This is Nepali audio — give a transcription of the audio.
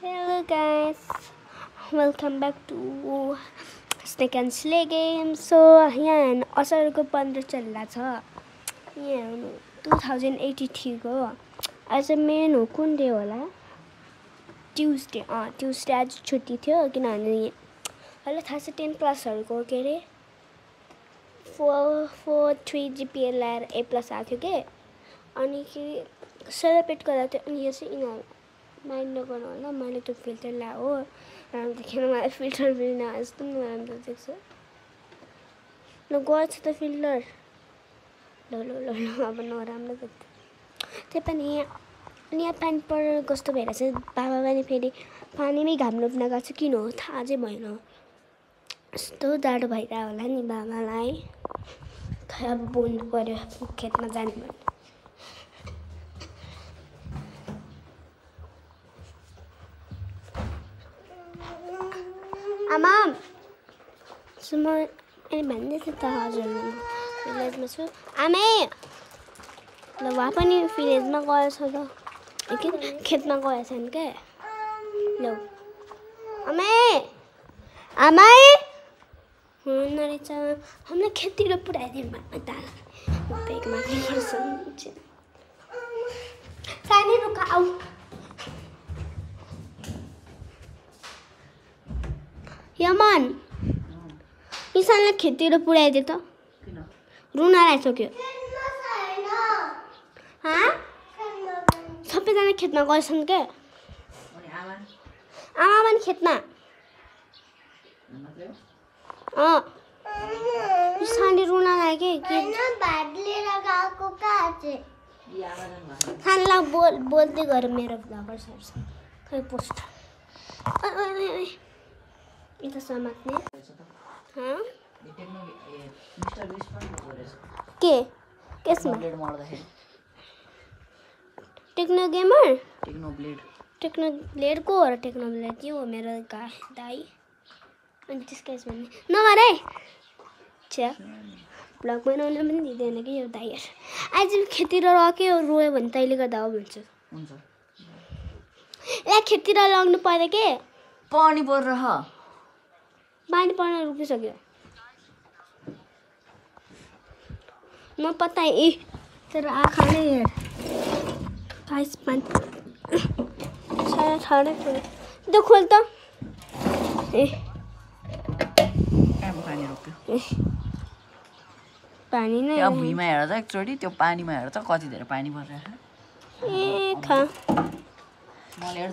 Hello guys, welcome back to Snake and Slay game. So यहाँ असारको 15 चलिरहेछ यहाँ 2083 को आज मेन हो कुन डे होला ट्युसडे ट्युसडे आज छुट्टी थियो किनभने अहिले थाहा छ 10 प्लसहरुको के रे 443 GPA ल्याएर A+ आएको थियो के अनि के सेलिब्रेट गर्दा थियो अनि यो चाहिँ इनाल माइन्ड नगर्नु होला मैले त्यो फिल्टर ल्या हो राम्रो देखेन मलाई फिल्टर बिना यस्तो नराम्रो देख्छ ल गएछ त फिल्टर ल अब नराम्रो देख्छ त्यही पनि यहाँ पानी परेर कस्तो भइरहेछ बाबा पनि फेरि पानीमै घाम रोप्न गएको छ किन हो थाहा चाहिँ भएन यस्तो जाडो भइरहेको होला नि बाबालाई खै अब बोल्नु पर्यो खेतमा जाने भने आमा सुम भन्दै थिएँ त हजुर भिलेजमा छु आमे ल वहाँ पनि भिलेजमा गएछ त के खेतमा गएछन् क्या ल आमे आमा हुन रहेछ हामीलाई खेततिर पुऱ्याइदिउँ भन्नु त ब्रेक मार्नुपर्छ सानी रुख आऊ यमन किसानलाई खेततिर पुऱ्याइदिए त रुन आइसक्यो सबैजना खेतमा गएछन् क्या आमा पनि खेतमा सानी रुन लाग्यो सानीलाई बोल्दै गएर मेरो भ्लगर सर्छ खै पोस्ट यता समात्ने के केसमा टेक्नो गेमर टेक्नो ब्लेड को हो र टेक्नो ब्लेड यो हो मेरो दाई अनि त्यसको भन्ने नगर है छ्या ब्लग बनाउन पनि दिँदैन कि यो दाईहरू आज खेततिर रक्यो रोयो भने तैँले गर्दा हो भन्छु ए खेततिर लग्नु पर्यो के पानी परिरह पानी पर्न रुकिसक्यो म पता है तेरो आँखा नै हेर गाइस पानी छाडे त्यो खोल त ए पानी रोक्यो पानी नै यहाँ भुइँमा हेर त एकचोटि त्यो पानीमा हेर त कति धेरै पानी परिरहेको ए खा मलाई